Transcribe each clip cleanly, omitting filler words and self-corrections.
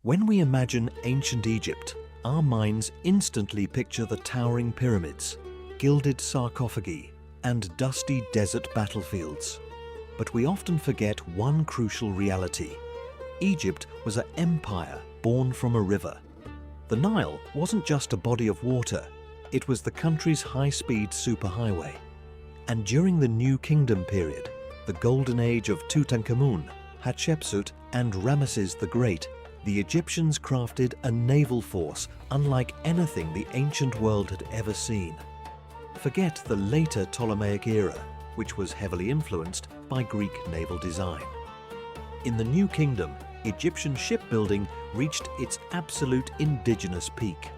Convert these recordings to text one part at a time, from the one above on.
When we imagine ancient Egypt, our minds instantly picture the towering pyramids, gilded sarcophagi, and dusty desert battlefields. But we often forget one crucial reality. Egypt was an empire born from a river. The Nile wasn't just a body of water, it was the country's high-speed superhighway. And during the New Kingdom period, the golden age of Tutankhamun, Hatshepsut, and Ramesses the Great, the Egyptians crafted a naval force unlike anything the ancient world had ever seen. Forget the later Ptolemaic era, which was heavily influenced by Greek naval design. In the New Kingdom, Egyptian shipbuilding reached its absolute indigenous peak.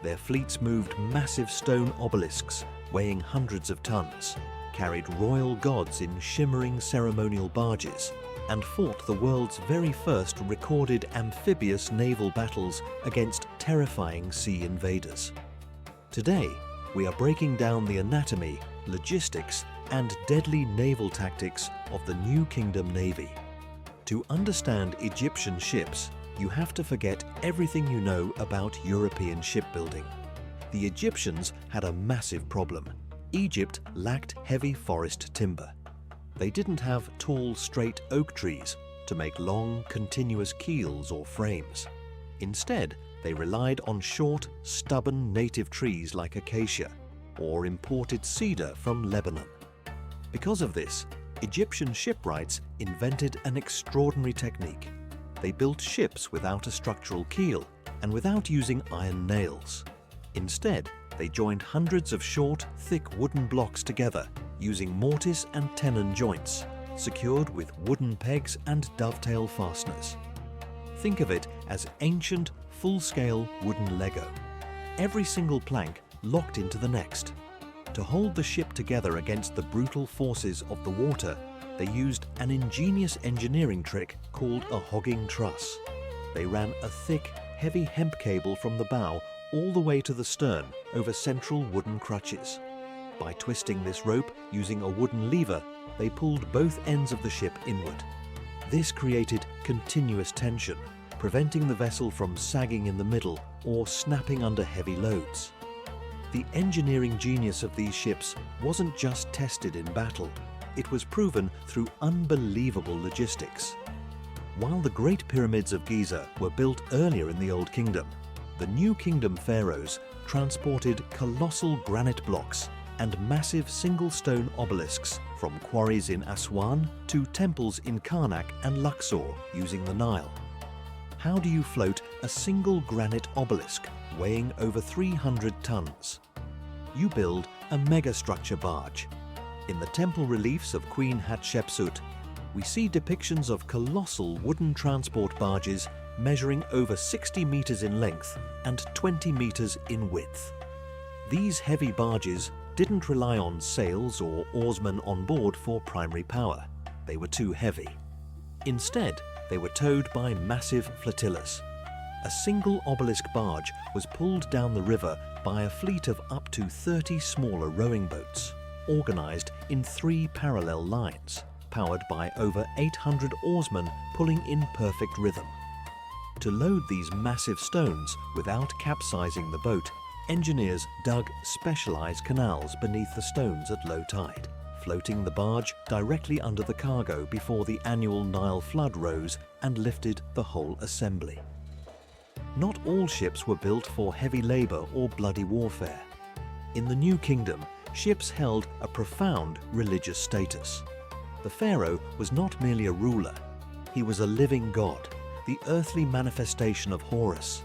Their fleets moved massive stone obelisks weighing hundreds of tons, carried royal gods in shimmering ceremonial barges, and fought the world's very first recorded amphibious naval battles against terrifying sea invaders. Today, we are breaking down the anatomy, logistics, and deadly naval tactics of the New Kingdom Navy. To understand Egyptian ships, you have to forget everything you know about European shipbuilding. The Egyptians had a massive problem. Egypt lacked heavy forest timber. They didn't have tall, straight oak trees to make long, continuous keels or frames. Instead, they relied on short, stubborn native trees like acacia or imported cedar from Lebanon. Because of this, Egyptian shipwrights invented an extraordinary technique. They built ships without a structural keel and without using iron nails. Instead, they joined hundreds of short, thick wooden blocks together using mortise and tenon joints, secured with wooden pegs and dovetail fasteners. Think of it as ancient, full-scale wooden Lego. Every single plank locked into the next. To hold the ship together against the brutal forces of the water, they used an ingenious engineering trick called a hogging truss. They ran a thick, heavy hemp cable from the bow all the way to the stern over central wooden crutches. By twisting this rope using a wooden lever, they pulled both ends of the ship inward. This created continuous tension, preventing the vessel from sagging in the middle or snapping under heavy loads. The engineering genius of these ships wasn't just tested in battle, it was proven through unbelievable logistics. While the Great Pyramids of Giza were built earlier in the Old Kingdom, the New Kingdom pharaohs transported colossal granite blocks and massive single-stone obelisks from quarries in Aswan to temples in Karnak and Luxor using the Nile. How do you float a single granite obelisk weighing over 300 tons? You build a megastructure barge. In the temple reliefs of Queen Hatshepsut, we see depictions of colossal wooden transport barges measuring over 60 meters in length and 20 meters in width. These heavy barges didn't rely on sails or oarsmen on board for primary power. They were too heavy. Instead, they were towed by massive flotillas. A single obelisk barge was pulled down the river by a fleet of up to 30 smaller rowing boats, organized in 3 parallel lines, powered by over 800 oarsmen pulling in perfect rhythm. To load these massive stones without capsizing the boat, engineers dug specialized canals beneath the stones at low tide, floating the barge directly under the cargo before the annual Nile flood rose and lifted the whole assembly. Not all ships were built for heavy labor or bloody warfare. In the New Kingdom, ships held a profound religious status. The pharaoh was not merely a ruler, he was a living god, the earthly manifestation of Horus,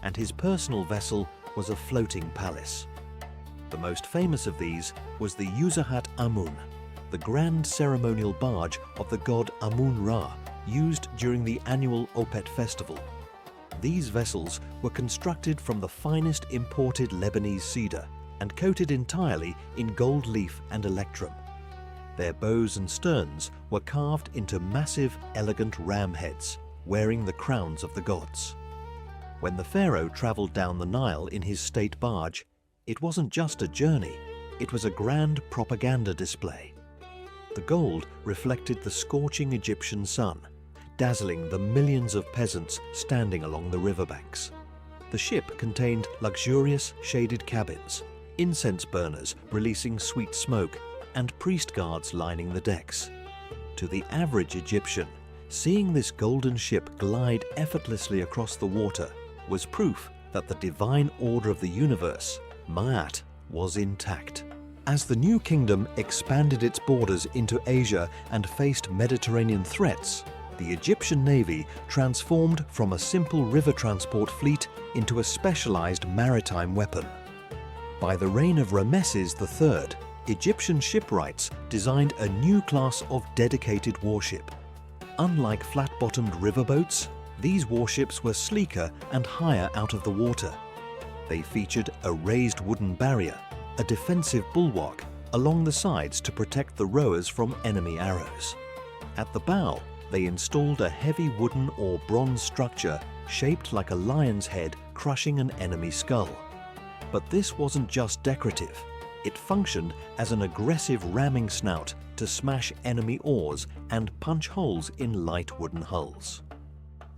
and his personal vessel was a floating palace. The most famous of these was the Yuzahat Amun, the grand ceremonial barge of the god Amun-Ra, used during the annual Opet festival. These vessels were constructed from the finest imported Lebanese cedar and coated entirely in gold leaf and electrum. Their bows and sterns were carved into massive, elegant ram heads, wearing the crowns of the gods. When the pharaoh traveled down the Nile in his state barge, it wasn't just a journey, it was a grand propaganda display. The gold reflected the scorching Egyptian sun, dazzling the millions of peasants standing along the riverbanks. The ship contained luxurious shaded cabins, incense burners releasing sweet smoke, and priest guards lining the decks. To the average Egyptian, seeing this golden ship glide effortlessly across the water was proof that the divine order of the universe, Ma'at, was intact. As the new kingdom expanded its borders into Asia and faced Mediterranean threats, the Egyptian navy transformed from a simple river transport fleet into a specialized maritime weapon. By the reign of Rameses III, Egyptian shipwrights designed a new class of dedicated warship. Unlike flat-bottomed riverboats, these warships were sleeker and higher out of the water. They featured a raised wooden barrier, a defensive bulwark along the sides to protect the rowers from enemy arrows. At the bow, they installed a heavy wooden or bronze structure shaped like a lion's head crushing an enemy skull. But this wasn't just decorative. It functioned as an aggressive ramming snout to smash enemy oars and punch holes in light wooden hulls.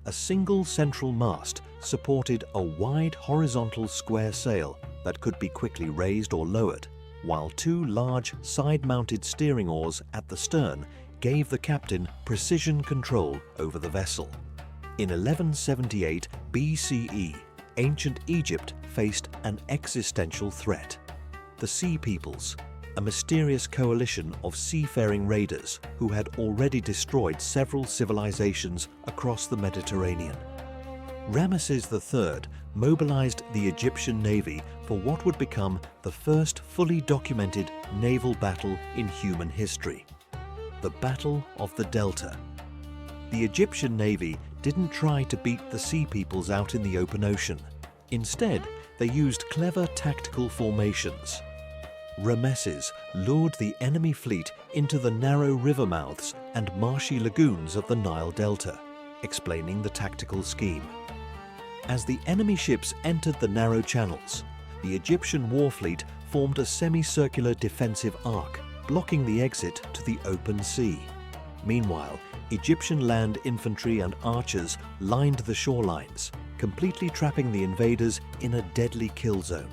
A single central mast supported a wide horizontal square sail that could be quickly raised or lowered, while two large side-mounted steering oars at the stern gave the captain precision control over the vessel. In 1178 BCE, ancient Egypt faced an existential threat. The Sea Peoples, a mysterious coalition of seafaring raiders who had already destroyed several civilizations across the Mediterranean. Ramesses III mobilized the Egyptian navy for what would become the first fully documented naval battle in human history, the Battle of the Delta. The Egyptian navy didn't try to beat the Sea Peoples out in the open ocean. Instead, they used clever tactical formations. Rameses lured the enemy fleet into the narrow river mouths and marshy lagoons of the Nile Delta, explaining the tactical scheme. As the enemy ships entered the narrow channels, the Egyptian war fleet formed a semicircular defensive arc, blocking the exit to the open sea. Meanwhile, Egyptian land infantry and archers lined the shorelines, completely trapping the invaders in a deadly kill zone.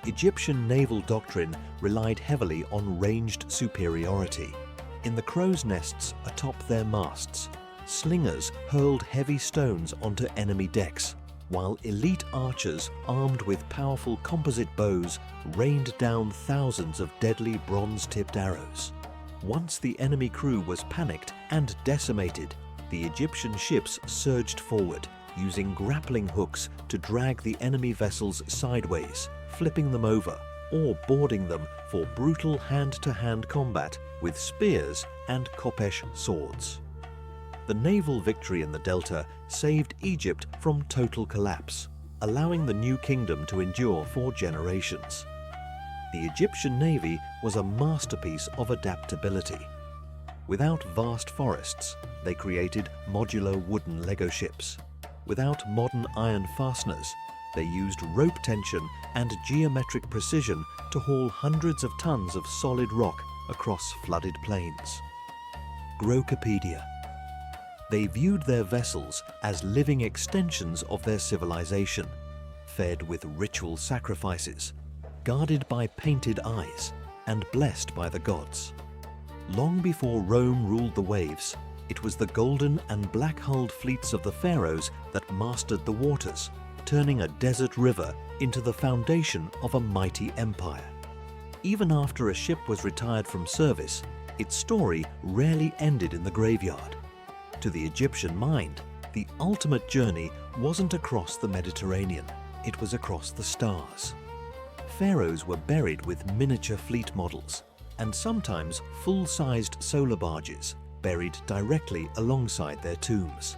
Egyptian naval doctrine relied heavily on ranged superiority. In the crow's nests atop their masts, slingers hurled heavy stones onto enemy decks, while elite archers armed with powerful composite bows rained down thousands of deadly bronze-tipped arrows. Once the enemy crew was panicked and decimated, the Egyptian ships surged forward, using grappling hooks to drag the enemy vessels sideways, flipping them over, or boarding them for brutal hand-to-hand combat with spears and Kopesh swords. The naval victory in the Delta saved Egypt from total collapse, allowing the new kingdom to endure for generations. The Egyptian navy was a masterpiece of adaptability. Without vast forests, they created modular wooden Lego ships. Without modern iron fasteners, they used rope tension and geometric precision to haul hundreds of tons of solid rock across flooded plains. Grokopedia. They viewed their vessels as living extensions of their civilization, fed with ritual sacrifices, guarded by painted eyes, and blessed by the gods. Long before Rome ruled the waves, it was the golden and black-hulled fleets of the pharaohs that mastered the waters, turning a desert river into the foundation of a mighty empire. Even after a ship was retired from service, its story rarely ended in the graveyard. To the Egyptian mind, the ultimate journey wasn't across the Mediterranean, it was across the stars. Pharaohs were buried with miniature fleet models, and sometimes full-sized solar barges buried directly alongside their tombs.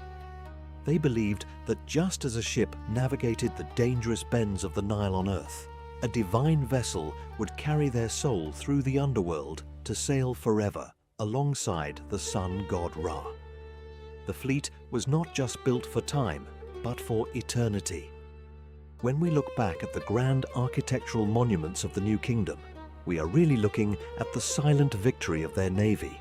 They believed that just as a ship navigated the dangerous bends of the Nile on Earth, a divine vessel would carry their soul through the underworld to sail forever alongside the sun god Ra. The fleet was not just built for time, but for eternity. When we look back at the grand architectural monuments of the New Kingdom, we are really looking at the silent victory of their navy.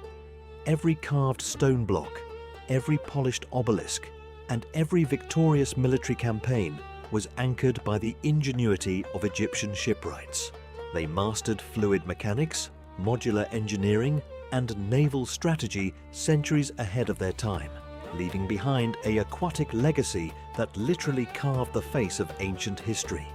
Every carved stone block, every polished obelisk, and every victorious military campaign was anchored by the ingenuity of Egyptian shipwrights. They mastered fluid mechanics, modular engineering, and naval strategy centuries ahead of their time, leaving behind an aquatic legacy that literally carved the face of ancient history.